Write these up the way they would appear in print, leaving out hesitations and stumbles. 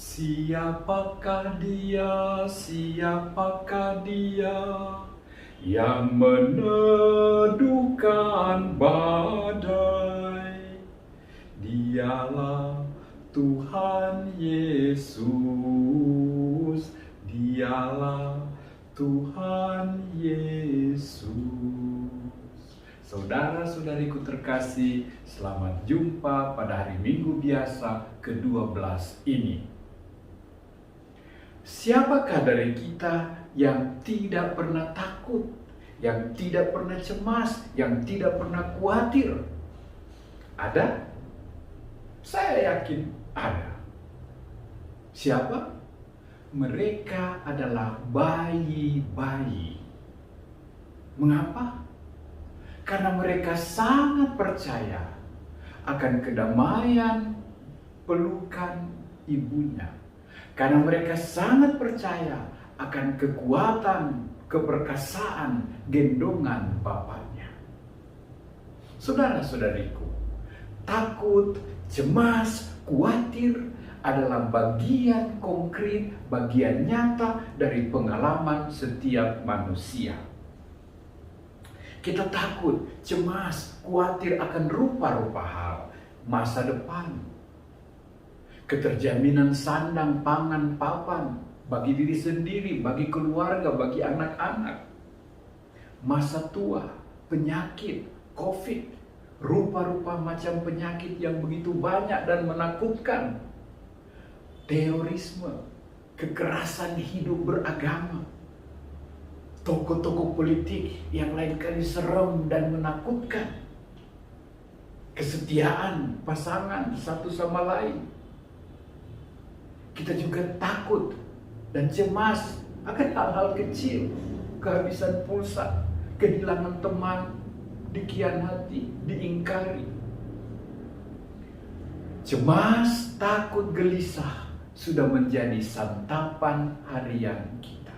Siapakah dia, siapakah dia yang meneduhkan badai? Dialah Tuhan Yesus, dialah Tuhan Yesus. Saudara-saudariku terkasih, selamat jumpa pada hari Minggu biasa ke-12 ini. Siapakah dari kita yang tidak pernah takut, yang tidak pernah cemas, yang tidak pernah khawatir? Ada? Saya yakin ada. Siapa? Mereka adalah bayi-bayi. Mengapa? Karena mereka sangat percaya akan kedamaian pelukan ibunya. Karena mereka sangat percaya akan kekuatan, keperkasaan, gendongan bapaknya. Saudara-saudariku, takut, cemas, khawatir adalah bagian konkret, bagian nyata dari pengalaman setiap manusia. Kita takut, cemas, khawatir akan rupa-rupa hal, masa depan, keterjaminan sandang, pangan, papan, bagi diri sendiri, bagi keluarga, bagi anak-anak, masa tua, penyakit, COVID, rupa-rupa macam penyakit yang begitu banyak dan menakutkan, terorisme, kekerasan hidup beragama, tokoh-tokoh politik yang lain kali serem dan menakutkan, kesetiaan pasangan satu sama lain. Kita juga takut dan cemas akan hal-hal kecil, kehabisan pulsa, kehilangan teman, dikhianati, diingkari. Cemas, takut, gelisah sudah menjadi santapan harian kita.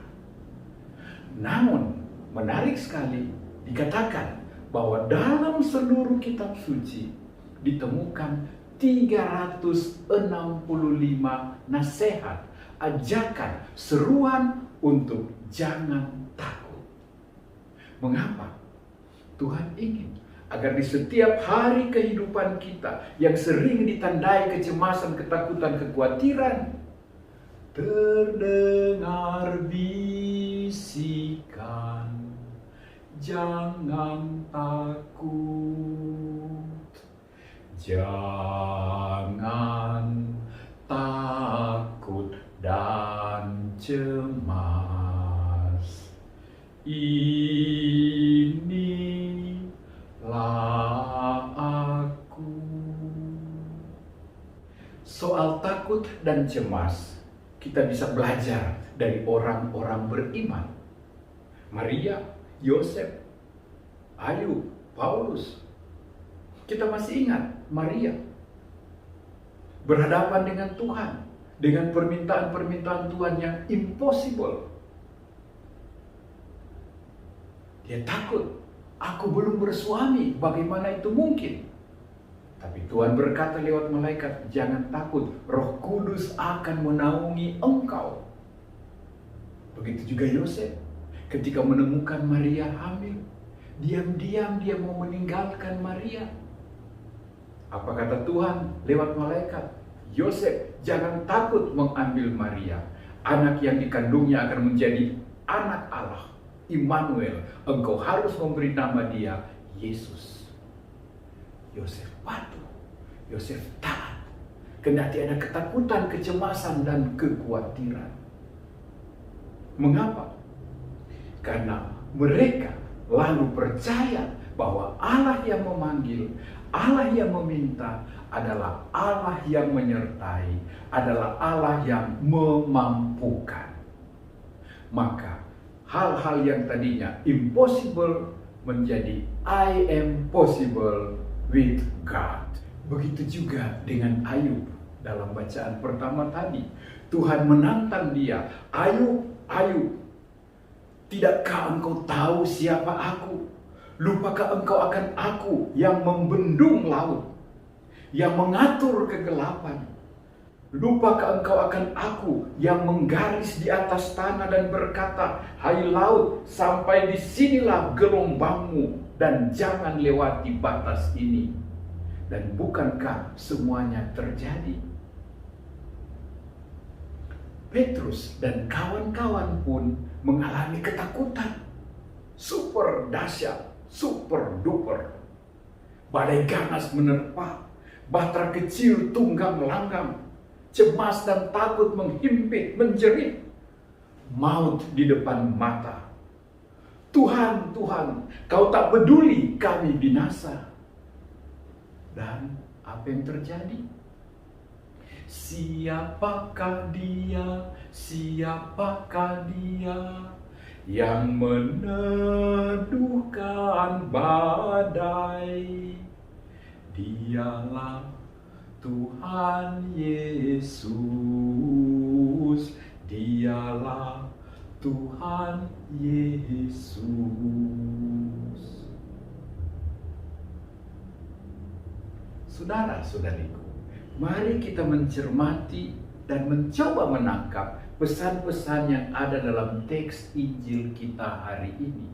Namun, menarik sekali dikatakan bahwa dalam seluruh kitab suci ditemukan 365 nasihat, ajakan, seruan untuk jangan takut. Mengapa? Tuhan ingin agar di setiap hari kehidupan kita yang sering ditandai kecemasan, ketakutan, kekhawatiran, terdengar bisikan, jangan takut. Jangan takut dan cemas. Inilah aku. Soal takut dan cemas, kita bisa belajar dari orang-orang beriman. Maria, Yosef, Ayub, Paulus. Kita masih ingat Maria berhadapan dengan Tuhan, dengan permintaan-permintaan Tuhan yang impossible. Dia takut, aku belum bersuami, bagaimana itu mungkin? Tapi Tuhan berkata lewat malaikat, jangan takut, Roh Kudus akan menaungi engkau. Begitu juga Yosef, ketika menemukan Maria hamil, diam-diam dia mau meninggalkan Maria. Apa kata Tuhan lewat malaikat? Yosef, jangan takut mengambil Maria. Anak yang dikandungnya akan menjadi anak Allah, Immanuel. Engkau harus memberi nama dia Yesus. Yosef patuh, Yosef taat. Kendati ada ketakutan, kecemasan, dan kekhawatiran. Mengapa? Karena mereka lalu percaya bahwa Allah yang memanggil, Allah yang meminta adalah Allah yang menyertai, adalah Allah yang memampukan. Maka hal-hal yang tadinya impossible menjadi I am possible with God. Begitu juga dengan Ayub. Dalam bacaan pertama tadi, Tuhan menantang dia, Ayub, Ayub, tidakkah engkau tahu siapa aku? Lupakah engkau akan aku yang membendung laut, yang mengatur kegelapan, Lupakah engkau akan aku yang menggaris di atas tanah dan berkata, hai laut, sampai di sinilah gelombangmu dan jangan lewati batas ini. Dan bukankah semuanya terjadi? Petrus dan kawan-kawan pun mengalami ketakutan. Super dahsyat, super duper. Badai ganas menerpa, bahtera kecil tunggang langgang. Cemas dan takut menghimpit, menjerit. Maut di depan mata. Tuhan, Tuhan, kau tak peduli kami binasa. Dan apa yang terjadi? Siapakah dia, siapakah dia yang meneduhkan badai? Dialah Tuhan Yesus, dialah Tuhan Yesus. Saudara-saudariku, mari kita mencermati dan mencoba menangkap pesan-pesan yang ada dalam teks Injil kita hari ini.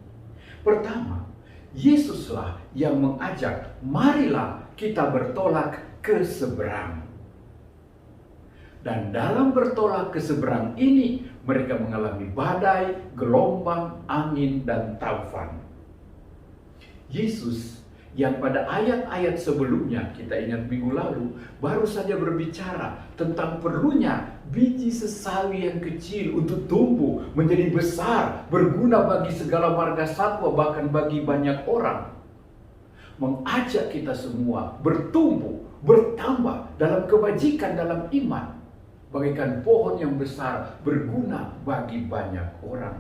Pertama, Yesuslah yang mengajak, marilah kita bertolak ke seberang. Dan dalam bertolak ke seberang ini, mereka mengalami badai, gelombang, angin, dan taufan. Yesus yang pada ayat-ayat sebelumnya, kita ingat minggu lalu, baru saja berbicara tentang perlunya biji sesawi yang kecil untuk tumbuh menjadi besar, berguna bagi segala marga satwa, bahkan bagi banyak orang. Mengajak kita semua bertumbuh, bertambah dalam kebajikan, dalam iman, bagaikan pohon yang besar, berguna bagi banyak orang.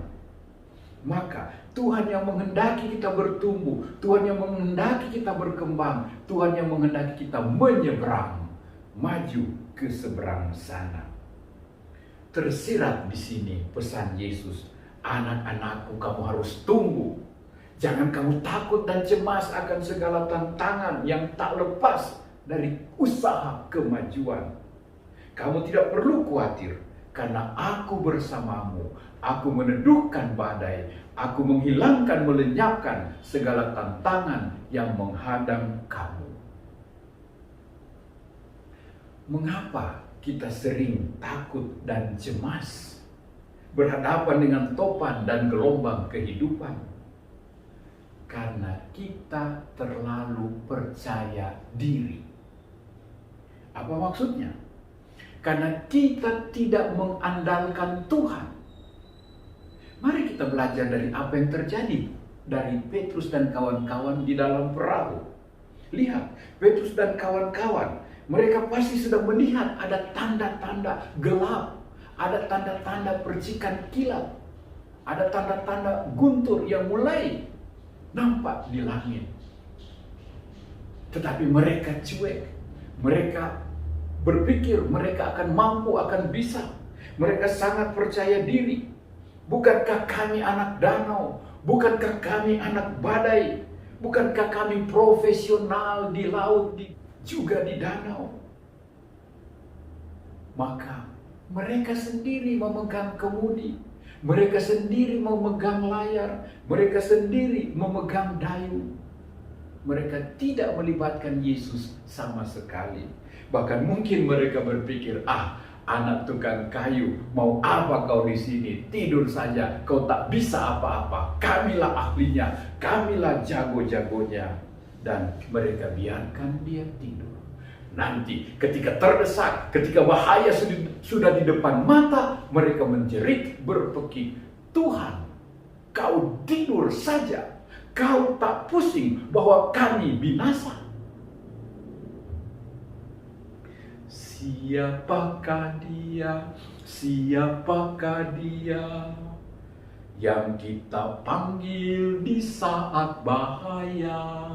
Maka Tuhan yang menghendaki kita bertumbuh, Tuhan yang menghendaki kita berkembang, Tuhan yang menghendaki kita menyeberang, maju ke seberang sana. Tersirat di sini pesan Yesus, anak-anakku, kamu harus tumbuh. Jangan kamu takut dan cemas akan segala tantangan yang tak lepas dari usaha kemajuan. Kamu tidak perlu khawatir, karena aku bersamamu. Aku meneduhkan badai, aku menghilangkan, melenyapkan segala tantangan yang menghadang kamu. Mengapa kita sering takut dan cemas berhadapan dengan topan dan gelombang kehidupan? Karena kita terlalu percaya diri. Apa maksudnya? Karena kita tidak mengandalkan Tuhan. Mari kita belajar dari apa yang terjadi dari Petrus dan kawan-kawan di dalam perahu. Lihat, Petrus dan kawan-kawan, mereka pasti sudah melihat ada tanda-tanda gelap, ada tanda-tanda percikan kilat, ada tanda-tanda guntur yang mulai nampak di langit. Tetapi mereka cuek, mereka berpikir mereka akan mampu, akan bisa. Mereka sangat percaya diri. Bukankah kami anak danau? Bukankah kami anak badai? Bukankah kami profesional di laut, juga di danau? Maka mereka sendiri memegang kemudi, mereka sendiri memegang layar, mereka sendiri memegang dayung. Mereka tidak melibatkan Yesus sama sekali. Bahkan mungkin mereka berpikir, anak tukang kayu, mau apa kau di sini? Tidur saja, kau tak bisa apa-apa. Kamilah ahlinya, kamilah jago-jagonya. Dan mereka biarkan dia tidur. Nanti ketika terdesak, ketika bahaya sudah di depan mata, mereka menjerit, berpekik, Tuhan, kau tidur saja. Kau tak pusing bahwa kami binasa. Siapakah dia? Siapakah dia yang kita panggil di saat bahaya?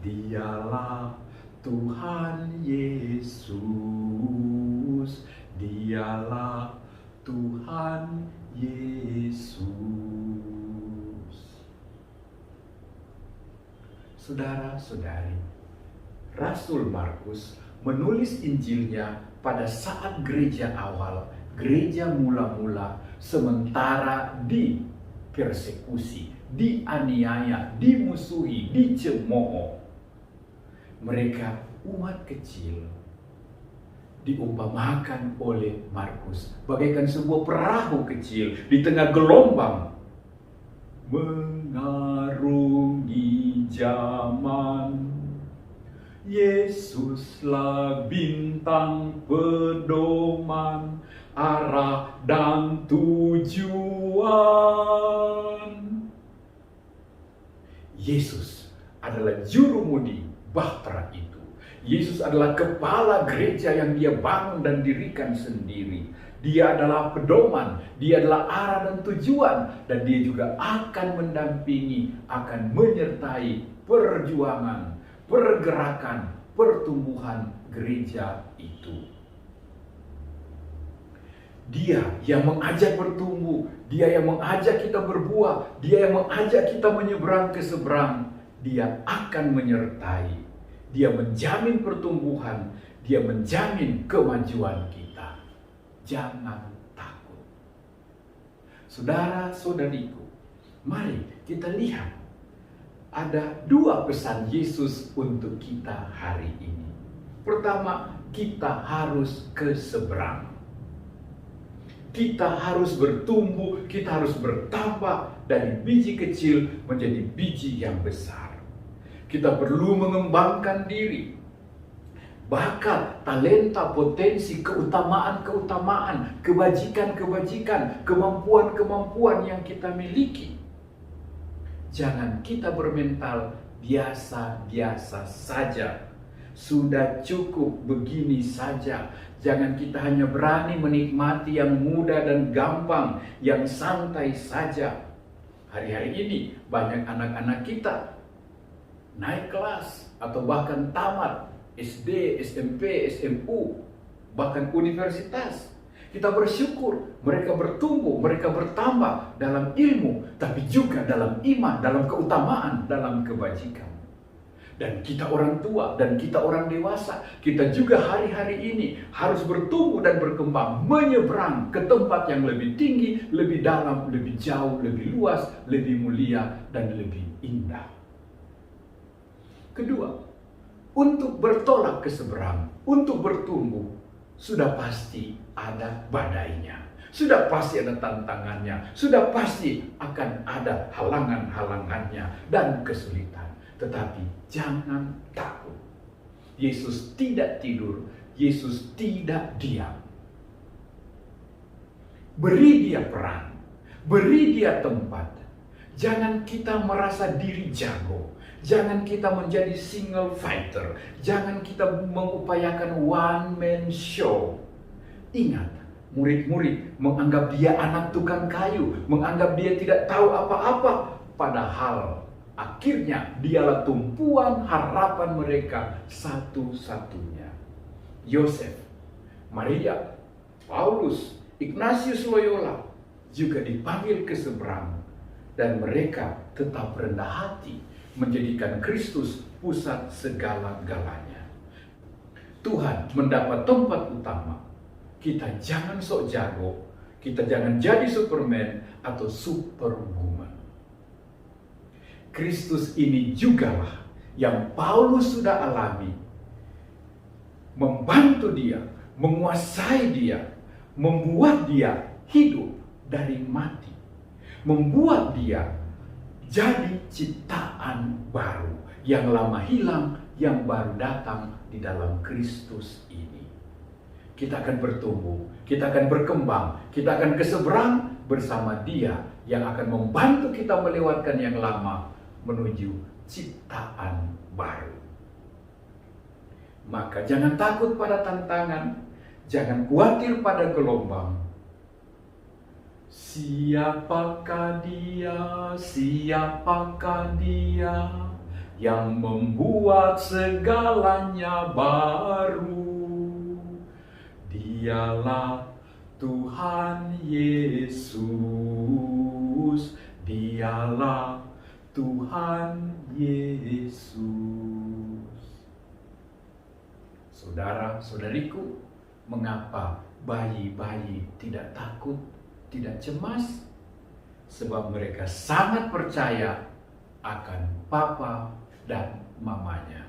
Dialah Tuhan Yesus. Dialah Tuhan Yesus. Saudara-saudari, Rasul Markus menulis Injilnya pada saat gereja awal, gereja mula-mula, sementara dipersekusi, dianiaya, dimusuhi, dicemooh, mereka umat kecil diumpamakan oleh Markus bagaikan sebuah perahu kecil di tengah gelombang mengarungi zaman. Yesuslah bintang pedoman, arah dan tujuan. Yesus adalah jurumudi bahtera itu. Yesus adalah kepala gereja yang dia bangun dan dirikan sendiri. Dia adalah pedoman, dia adalah arah dan tujuan, dan dia juga akan mendampingi, akan menyertai perjuangan, pergerakan, pertumbuhan gereja itu. Dia yang mengajak bertumbuh, dia yang mengajak kita berbuah, dia yang mengajak kita menyeberang ke seberang. Dia akan menyertai, dia menjamin pertumbuhan, dia menjamin kemajuan kita. Jangan takut. Saudara-saudariku, mari kita lihat ada dua pesan Yesus untuk kita hari ini. Pertama, kita harus ke seberang. Kita harus bertumbuh, kita harus bertambah dari biji kecil menjadi biji yang besar. Kita perlu mengembangkan diri. Bakat, talenta, potensi, keutamaan-keutamaan, kebajikan-kebajikan, kemampuan-kemampuan yang kita miliki. Jangan kita bermental biasa-biasa saja. Sudah cukup begini saja. Jangan kita hanya berani menikmati yang mudah dan gampang, yang santai saja. Hari-hari ini banyak anak-anak kita naik kelas atau bahkan tamat SD, SMP, SMU, bahkan universitas. Kita bersyukur mereka bertumbuh, mereka bertambah dalam ilmu, tapi juga dalam iman, dalam keutamaan, dalam kebajikan. Dan kita orang tua dan kita orang dewasa, kita juga hari-hari ini harus bertumbuh dan berkembang, menyeberang ke tempat yang lebih tinggi, lebih dalam, lebih jauh, lebih luas, lebih mulia, dan lebih indah. Kedua, untuk bertolak ke seberang, untuk bertumbuh, sudah pasti ada badainya. Sudah pasti ada tantangannya. Sudah pasti akan ada halangan-halangannya dan kesulitan. Tetapi jangan takut. Yesus tidak tidur. Yesus tidak diam. Beri dia peran. Beri dia tempat. Jangan kita merasa diri jago. Jangan kita menjadi single fighter. Jangan kita mengupayakan one man show. Ingat, murid-murid menganggap dia anak tukang kayu, menganggap dia tidak tahu apa-apa. Padahal akhirnya dialah tumpuan harapan mereka satu-satunya. Yosef, Maria, Paulus, Ignatius Loyola juga dipanggil ke seberang. Dan mereka tetap rendah hati, menjadikan Kristus pusat segala-galanya. Tuhan mendapat tempat utama. Kita jangan sok jago, kita jangan jadi Superman atau Superwoman. Kristus ini jugalah yang Paulus sudah alami, membantu dia, menguasai dia, membuat dia hidup dari mati, membuat dia jadi ciptaan baru, yang lama hilang, yang baru datang di dalam Kristus ini. Kita akan bertumbuh, kita akan berkembang, kita akan ke seberang bersama dia yang akan membantu kita melewatkan yang lama menuju ciptaan baru. Maka jangan takut pada tantangan, jangan khawatir pada gelombang. Siapakah dia, siapakah dia yang membuat segalanya baru? Dialah Tuhan Yesus, dialah Tuhan Yesus. Saudara-saudariku, Mengapa bayi-bayi tidak takut, tidak cemas? Sebab mereka sangat percaya akan papa dan mamanya.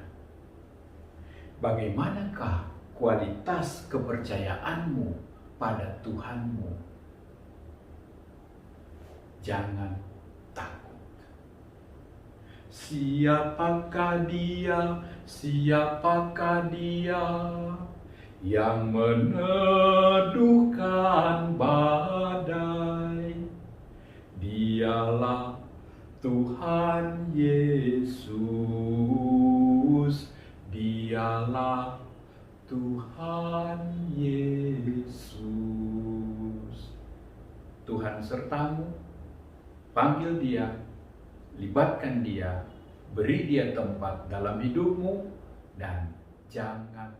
Bagaimanakah kualitas kepercayaanmu pada Tuhanmu? Jangan takut. Siapakah dia? Siapakah dia yang meneduhkan badai? Dialah Tuhan Yesus, dialah Tuhan Yesus. Tuhan sertamu, panggil dia, libatkan dia, beri dia tempat dalam hidupmu, dan jangan